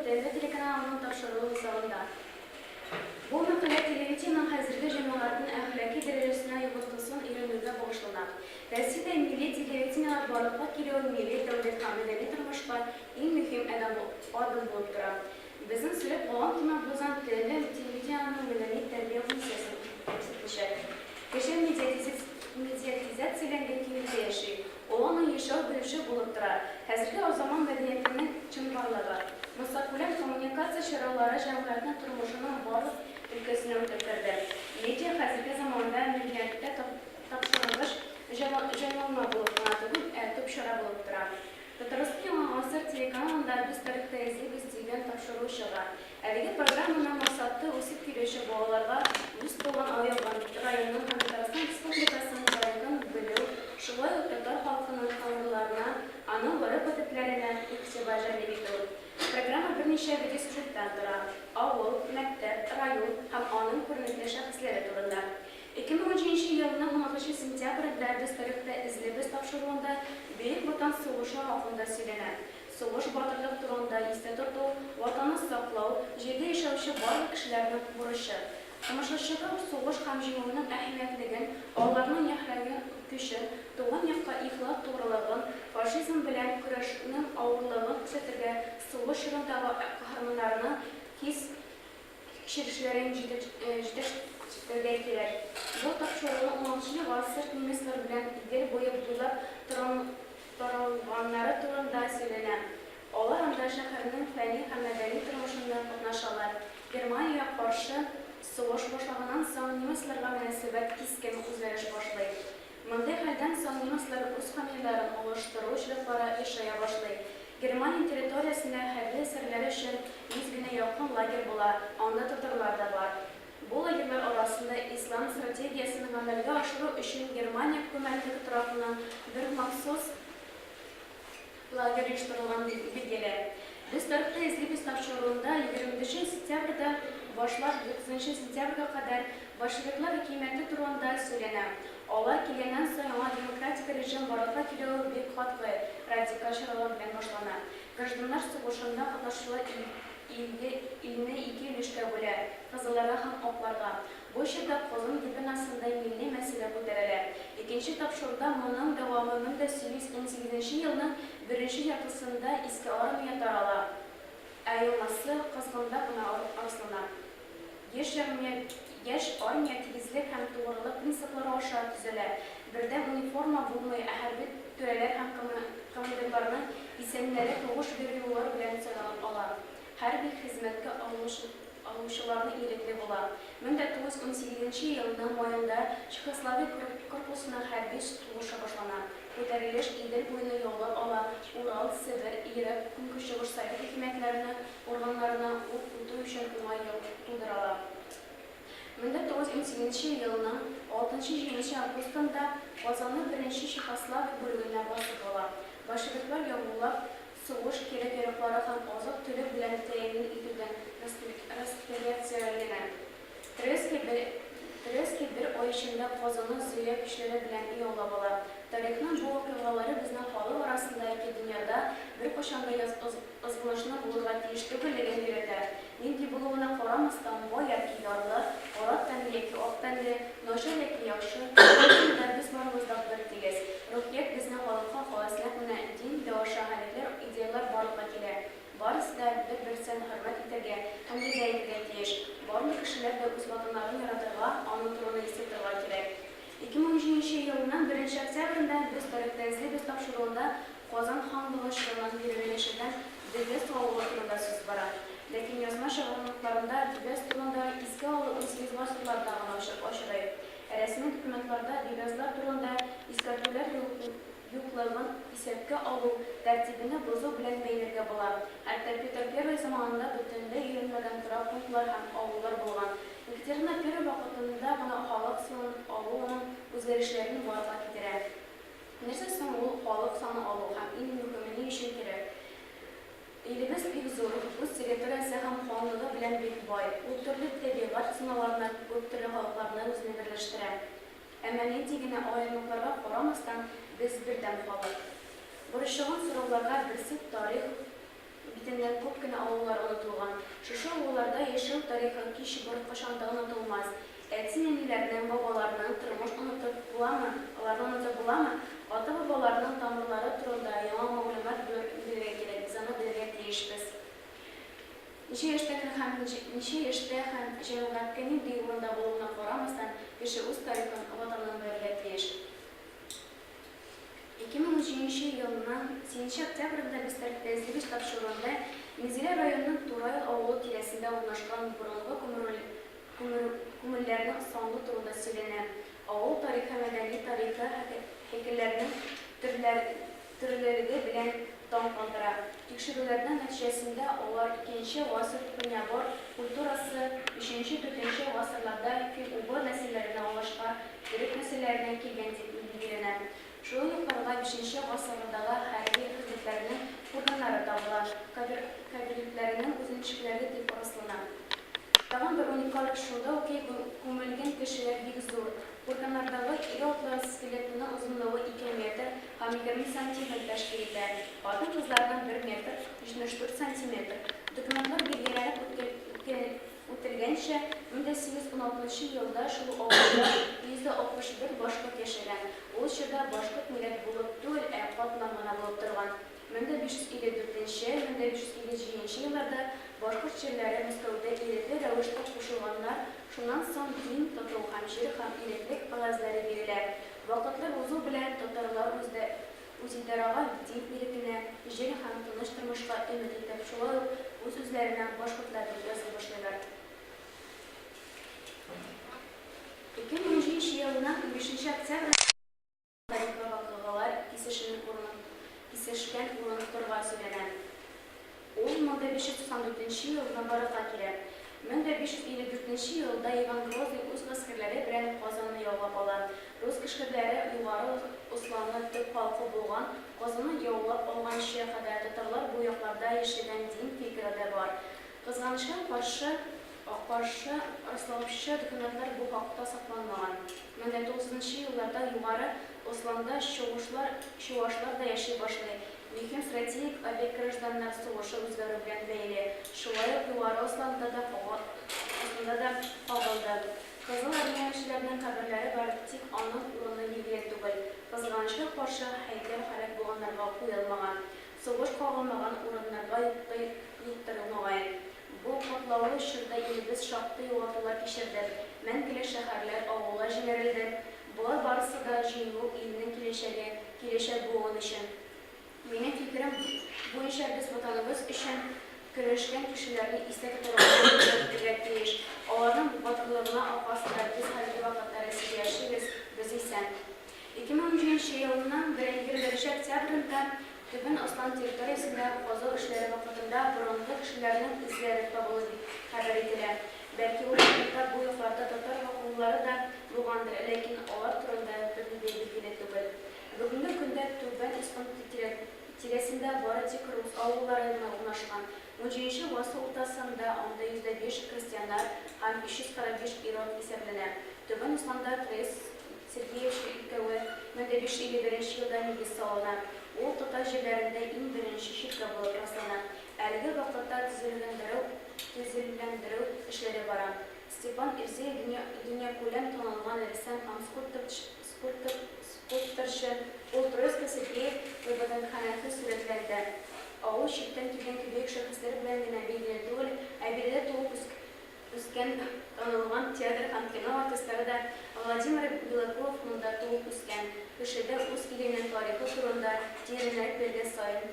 TRT telekanalının topşuruğu salonda. Bu makale televizyonun hazırki cemaatinin ahlaki derecesine yugurtulsun ürününe bağışlanan. Rossiyada milli televizyon barlıqqa geliyor milli devlet hamileli turmuşlar en mühim adım bulup duran. Bizim sürüp olan kime bozan televizyonun milli terbiye funksiyasını eksiltmişler. Geçen mediatizatsiyalangan kimlikte yaşayı. Onun yaşam görüşü bulup durar. Hazırki o zaman medeniyetinin çınbarlığı. Müstakbel kommunikasiya şuraları cemaatinin turmuşunun barlıq ülkesine ötürtürdü. Medya hazırki zamanda milliyette tapşırılmış janolma bulup duran, topşura bulup duran. Татарский Асыр телеканалында біз тарихта ізлеп істеген тапшыру шыға. Әлеге программаның мақсаты өсіп келеші балаларға өз туған ауылған районның һәм Татарстан Республикасының тарихын білу, шулай ук татар халқының тамырларына, аның ғұрып әдәпләренә игътибар җәлеп итү. Программа берничә видеосюжеттан тора. Авыл, мәктәп, район һәм аның күренекле шәхесләре турында. 2013 елның 16 сентябрендә без тарихта эзлебез тапшыруында Бөек Ватан сугышы хакында сөйләнә. Сугыш батырлык турында истә тоту, ватанны саклау, җирдә яшәүче барлык кешеләрнең бурычы. Тамашачыга сугыш һәм җиңүнең әһәмиятлеген, аларның яхләгән көчен, туган якка ихлас турылыгын, фашизм белән көрәшнең авырлыгын күрсәтергә, сугыш чорындагы каһарманнарның хис кичерешләрен җитештерергә кирәк. Бу тапшыруның 16 гасыр немецлар белән Идел буе буйлап таралганнары турында сөйләнә. Алар анда шәһәрнең фәнни һәм мәдәни тормышында катнашалар. Германиягә каршы сугыш башлаганнан соң немецларга мөнәсәбәт кискен үзгәреш башлый. Мондый хәлдән соң немецлар үз фамилияләрен алыштыру эшлекләре яшәя башлый. Германия территориясендә хәрби әсәрләр өчен 100 генә якын лагерь була, анда татарлар да бар. Бу лагерьләр арасында ислам стратегиясын гамәлгә ашыру өчен Германия хөкүмәте тарафыннан бер махсус лагерь оештырылган билгеле. Без тарихта эзлибез тапшыруында 20 сентябрьдә башлап 9 сентябрьгә кадәр большевиклар хөкүмәте турында сөйләнә. Алар килгәннән соң аңа демократик режим барлыкка килүе бик катгый, радикаль чаралар белән башлана. Гражданнар сугышында катнашучылар илне ике өлешкә бүлә, кызылларга һәм акларга. Бу чорда Казан губернасында милли мәсьәлә күтәрелә. Икенче тапшыруда моның дәвамы 1818 елның 1 яртысында иске армия тарала. Елмасы Казанда гына арыслана. Яшь армия тигезлек һәм тугрылык принциплары аша төзелә. Бердәм униформа булмый, хәрби түрәләр һәм командирларның исемнәре тугыш бирүләр белән сайлана. Хәрби хезмәткә алучыларның ирекле була. 1918 елның маенда Чехословак корпусының хәрби сугышы башлана. Күтәрелеш Идел буена яулап ала, Урал, Себер, Ирек, Көнчыгыш совет хөкүмәтләренең органнарына ут үтү өчен уңай юл тудырала. 1918 елның 6-7 августында Казанның 1-нче Чехословак бүлегенә басып ала. Большевиклар яулап сугыш кирәк-яраклары һәм азык-төлек белән тәэмин итүдән распределяцияләнә. Треске бер ай эчендә Казанның зөя көчләре белән яулап ала. Тарихның бу вакыйгалары безнең халык арасында яки дөньяда бер кашанда язгылышны булырга тиеш түгеллеген өйрәтә. Нинди булуына карамастан, бай яки ярлы, кара тәнле яки ак тәнле, начар яки яхшы, без барыбыз да бер тигез. Рухият безнең халыкка халыслык менә дин, дәваша хәлекләр, идеялар барлыкка килә. Барысы да бер-берсен хөрмәт итәргә һәм итәргә тиеш. Барлык кешеләр дә үз ватаннарын яратырга, аның турында истәтергә кирәк. 2013 елның 1 октябрендә без тарихта эзлибез тапшыруында Казан ханлыгы чорынан бирелешеннән Дебес авылы турында сүз бара. Ләкин язма шагыйрьләрендә Дебес турында иске авыл 18 гасырларда гына очрый. Рәсми документларда Дебеслар турында искәртүләр юклыгын исәпкә алу тәртибене бозу белән бәйләргә була. Хәтта Петр I заманында бөтенләй өйрәнмәгән торак пунктлар һәм авыллар булган. Екатерина I вакытында гына халык саны алуның үзгәрешләрен барга китерә. Нәрсә соң ул халык саны алу һәм иң мөһиме ни өчен кирәк? Илебез бик зур, үз территориясе һәм ханлыгы белән бик бай. Ул төрле табигать сынауларына күп төрле халыкларны үзенә берләштерә. Әмма нинди генә аерымлыкларга карамастан, без бердәм халык. Бурычыгын сорауларга берсе тарих битеннән күп кенә авыллар онытылган. Шушы авылларда яшәү тарихы кич беркайчан да онытылмас. Әти-әниләрнең, бабаларның тормыш онытып буламы? Аларны онытып буламы? Ата-бабаларның тамырлары турында яңа мәгълүмат бирергә кирәк, без аны белергә тиешбез. Ничә яшьтә һәм җәмгыятькә нинди урында булуына карамастан, кеше үз тарихын, ватанын белергә тиеш. 2013 елның 8 октябрендә без тарихта эзлегеч тапшыруында Минзилә районының Турай авылы тирәсендә урнашкан борынгы күмелләрнең санлы турында сөйләнә. Авыл тарихы, мәдәни тарихы, һәйкәлләрнең төрлелеге белән таң калдыра. Тикшерүләрнең нәтиҗәсендә алар 2нче гасыр Көньябор культурасы 3-4 гасырларда фин-убыр нәселләренә алышка, төрек нәселләренә килгән дип билгеләнә. Шул югарыда 5нче гасырдагы хәрби хезмәтләрнең органнары табыла, кабинетләрнең үзенчәлекле дип раслана. Тагын бер уникаль шунда ук күмелгән кешеләр бик зур. Органнардагы ире атлар скелетының озынлыгы 2 метр һәм 20 сантиметр тәшкил итә. Хатын-кызлардан 1 метр 74 сантиметр. Документлар билгеләнеп үтелгәнчә, 1816 елда шул авылда 161 башкорт яшәгән. Ул чорда башкорт милләт булып түгел, катнамына булып торган. 1554-1557 елларда башкорт җирләре Мәскәүдә ирекле рәвештә кушылганнар, шуннан соң дин, тату һәм җир һәм иреклек кәгазьләре бирелә. Вакытлар узу белән татарлар үзидарага дин ирекенә, җир һәм тыныч тормышка өмет итеп, шулай ук үз-үзләренә башкортлар дип язып башлыйлар. 2013 елның 5 октябрендә тарихи вакыйгалар кисешкән урыннарга сөйләнә. Ул 1594 елга барырга кирәк. 1554 елда Иван Грозный үз гаскәрләре белән Казанны яулап ала. Рус кешеләре югары Осланны төп халкы булган Казанны яулап алганча кадәр татарлар бу якларда яшәгән дин фикере дә бар. Кызганычка каршы раслаучы документлар бу хакта сакланмаган. 1900 елларда югары Осланда чуашлар да яши башлый. Мөһим стратегик объект гражданнар сугышы үзгәрү белән бәйле. Шулай ук югары Осланда да кагылды. Кызыл армиячыларның каберләре бар, тик аның урыны билгеле түгел. Кызганычка каршы һәйкәл һәлак булганнарга куелмаган. Сугыш кагылмаган урыннарга юктырылмаган. Бу катлаулы чорда илебез шактый югалтулар кичерде. Мәңгелек шәһәрләр авылга җибәрелде. Булар барысы да җиңү илнең киләчәк буын өчен. Минем фикерем буенча без ватаныбыз өчен көрәшкән кешеләрне истә тотарга тиеш. Аларның батырлыгына аркасында без хәзерге вакытта Россиядә яшибез, без исән. 2013 елның 1 октябрендә Түбән Ослан территориясендә казу эшләре вакытында борынгы кешеләрнең эзләре табылды дип хәбәр ителә. Бәлки ул вакытта бу якларда татар вакыйгалары да булгандыр, ләкин алар турында билгеле түгел. Бүгенге көндә Түбән Ослан тирәсендә бары тик рус авыллары урнашкан. 17 гасыр уртасында анда 105 крестьяннар һәм 345 ир-ат исәпләнә. Түбән Осланда Трес Сергеевич өлкәе 1551 елда нигез салына. Ул татар җирләрендә иң беренче чиркәү булып раслана. Әлеге вакытта төзелендерү эшләре бара. Степан Ирзей дөньякүләм танылган рәссам һәм скульпторчы ул Троицка Сергеев ватанханәсе сурәтләрдә. Авыл читтән килгән кебек шәхесләр белән генә билгеле түгел, ә биредә туып үскән танылган театр һәм кино артистлары да Владимир Белокуров монда туып үскән. Кешедә үз иленең тарихы турында тирәнрәк белгән саен,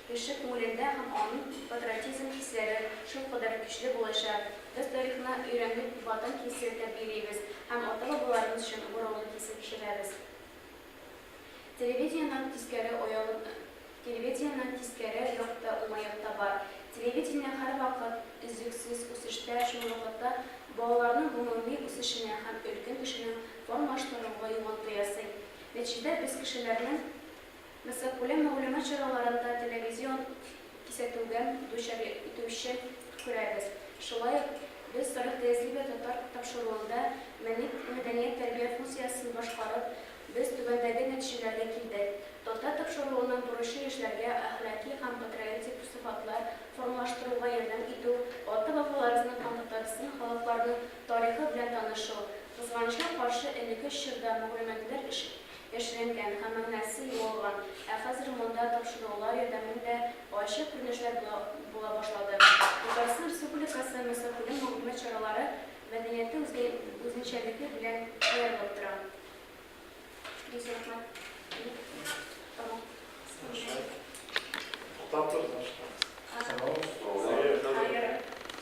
кеше күңелендә һәм аның патриотизм хисләре шулкадәр көчле булачак. Без тарихны өйрәнеп, ватан хиссиятен бирибез һәм ата-бабаларыбыз өчен горурлык хисе кичерәбез. Телевидениенең тискәре якта уңаякта бар. Телевидение һәрвакыт өзлексез үсештә, шул вакытта балаларның гомуми үсешенә һәм өлкән кешенең формалаштыруга югалту ясый. Нәтиҗәдә без кешеләрнең мәсьәләләр мәгълүмат чараларында телевизион кисәтүгә дучар итүче күрәбез. Шулай ук без тарих тәзлибе татар тапшыруында мәдәният тәрбия функциясын башкарып, без түбәндәге нәтиҗәләргә килдек. Татар тапшыруының бурычы эшләргә әхлаки һәм патриотик сыйфатлар Казакстанның тарихы белән танышу, кызганычка каршы элекке чорда мәгълүматлар яшеренгән һәм мәгънәсе югалган, ә хәзер монда тапшырулар ярдәмендә ачык күренешләр була башлады. Татарстан Республикасы мәсьәләләрен мәгълүмат чаралары мәдәнияте үзенчәлекле белән аерылып тора.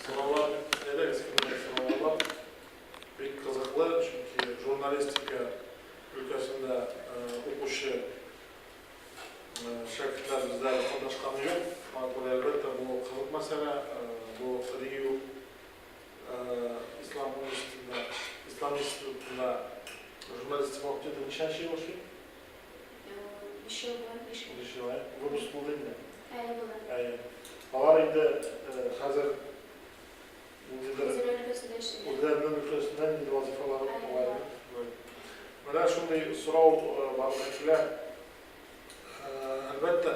Sınavlar neden eskiden sınavlar pek kızıklı çünkü jurnalistika ülkesinde okuşı şirketler bizlerle konuşkanı yok. Fakat elbette bu kızık mesele, bu Rio İslam Üniversitesi'nde jurnalistik fakültede nişan şey var şey? Bir şey var. Rus bu değil mi? Evet. Alar indi hazır Özür ülkəsində O'zlarining ülkəsindən indi vazifalar olaydı. Mana shunday so'rov borlarga albatta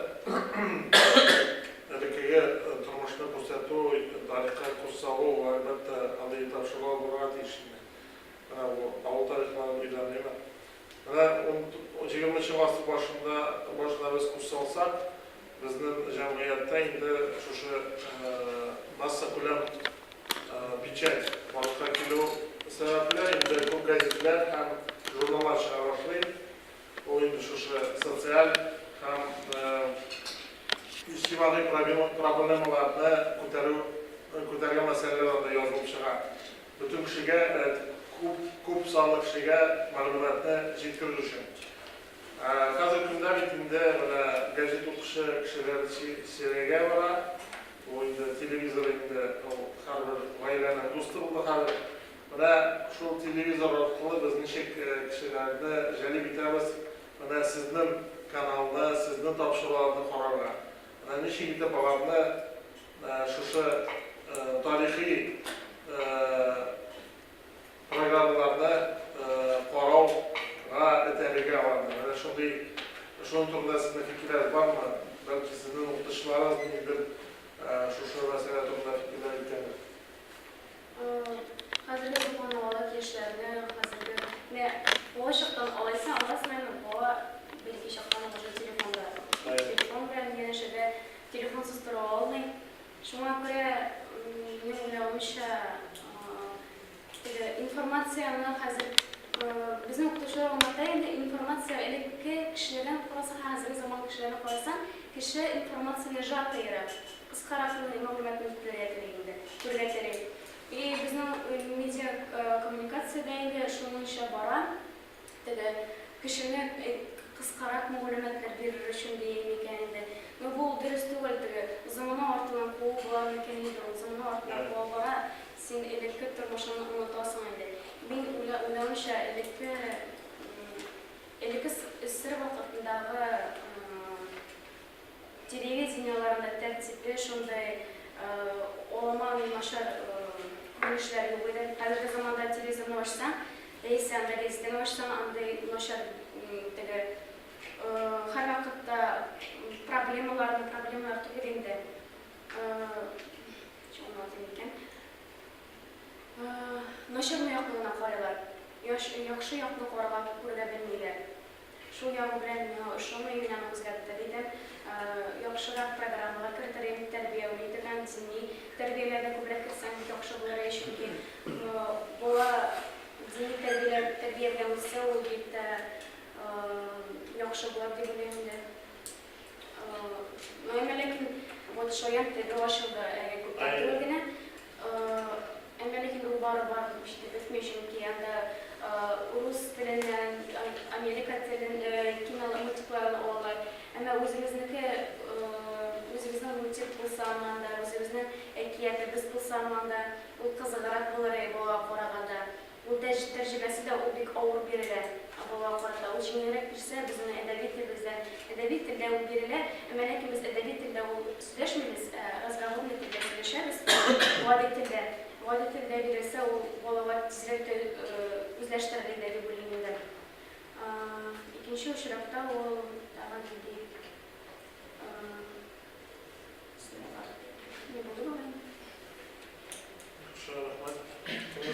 erkakga turmushni ko'rsatuv, tariqa ko'rsatuv va albatta qanday topshiriqlar bo'ladi deyishni. Mana bu avval tarixlarni o'ylanmayman. Mana 20-asr boshida biz kurs olsak, bizning jamiyatda endi shu massa ko'lam pechat boshqa kilo sabablar endi ko'p gazetlar ham jurnallar chiqa boshlaydi. U endi shu sotsial ham ijtimoiy problemalarni ko'targan masalalarda yozilib chiqadi. Butun kishiga ko'p sonli kishiga ma'lumotni yetkazilishi uchun. Hozirgi kunda bitimda mana gazeta o'qishi kishilar seriyaga boradi. Bu endi televizor endi har bir oilani do'sti bo'ldi hali. Mana shu televizor orqali biz nechta kishilarni jalb etamiz. Mana sizning kanalda sizning topshiriqlarni qaranglar. Mana nechta bolalarni shu tarixiy programmalarda qarov va etariga oladi. Mana shunday shu turda sizning fikrlaringiz bormi? Balki sizning o'qituvchilaringiz şu mesele turunda fikirler yüklenir. Hazırda bu konuda gençlerine hazırda ne o şarttan alaysan alasmayın o belki şarttan başka telefonda. Telefon bilen yine şeyde telefonsuz tura olmayın. Şuna göre ne olmuş informasyonu hazır bizim okutuşlar olmakta yani informasiya elekki kişilerden kurasa hazır zaman kişilerden kurasan kişi informasyonu jarta yarar. Kıskarasının mağlumatını türletleri. Bizim medya kommunikasyada indi şunun işe bara. Kişinin kıskarak mağlumatlar verir için diyemeyken de. Bu dürüst değil. Zamanı artılan kol var mekanizm. Zamanı artılan kol var. Sen elektrik turmaşını unutasın indi. Ben ulanmışa elektrik ısır vakitindagi televiziyalarında tertipli şunday olman maşar görüşler yok idi. Hazırki zamanda televizyonu açsan, değilsen de gazeteni açsan, anday maşar her vakitte problemler tüküründü. Naşırını yakınına koyarlar. Yakşı yakını koyarlar, kurda bilmeyler. Şu yağı bilen şunu yönen o'zgartdi dedim. Yaxshiroq programmalar kiritarayım, tarbiyali, diniy tarbiyalarda ko'proq kirsam yaxshi bo'lar chunki bola diniy tarbiya bilan o'tsa u yerda yaxshi bo'ladi deb o'ylayman. Lekin вот shu yerda rivojlandi ko'paytirgina. Lekin u baribir bitmiyor chunki endi rus tilinden, Amerika tilinden multiplarını olurlar. Ama o'zimizning multip pulsamanda, o'zimizning ekiyatda biz pulsamanda u qiziqroq bo'lar bola qaraganda. U tajribasida u bek og'ir beriladi. Bola qaraganda u jingilroq kirsa bizning adabiy tilda u beriladi. Ama lekin biz adabiy tilda u so'zlashmaymiz, razgovorniy tilda so'zlashamiz. Vodiy tilda berilsa u bolalar tezroq o'zlashtiriladi deb o'ylayman. İkinci uçurakta o devam edeyim. Ne buldu mu ben? Şöyle bakmak. Bunu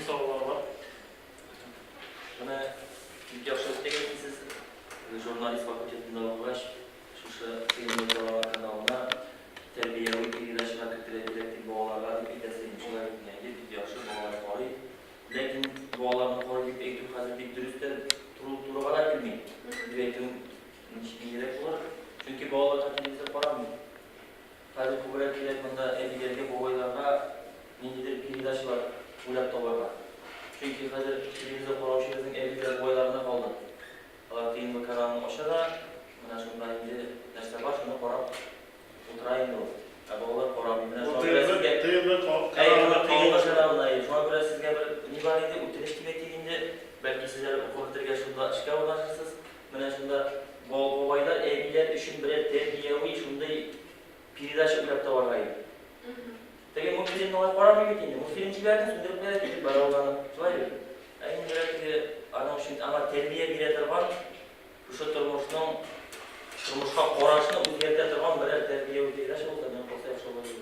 rayında o. Oğlar koramıyla. Bu Şuna göre sizge... teyirli Kayın başarılarına ayı. Şuna göre sizge bir nibariydi, üteniş kimetiyinde belki sizler bu konularga şunda işgal olasınız. Mene şunda bobaylar, evliler üçün birer terbiyevi şunday piridaşı uylapta var ayı. Tabii bu filmde olan koramı bitindi. Bu filmci verdin, sündürüp verebildik bana olanı. Şöyle. Ayın belki adam şimdi ama terbiye bir yeter var. Şu turmuşka koraşını uzgerter turgan birer terbiye piridaşı olsa ben olsa yaxşı olabilir.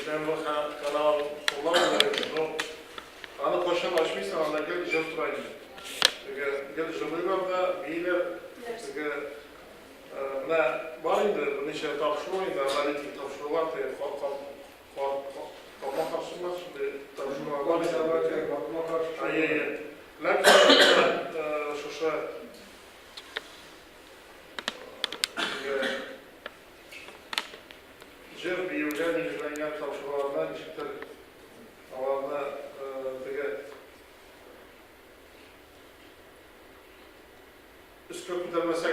Ben bu kanal kullanmıyorum. Ana koşan açmışsan ana gel icaz turayım. Gel jılıyla da beyler ne var idi, bunun için tapşırmaydı, analitik tapşırılar da kapma karşılmaz şimdi tapşırılar var idi. Ayı. Lakin şu şey Jer biyolojiden ilgilenen tapşırılardan çıktı. Alanında üst köprüden mesela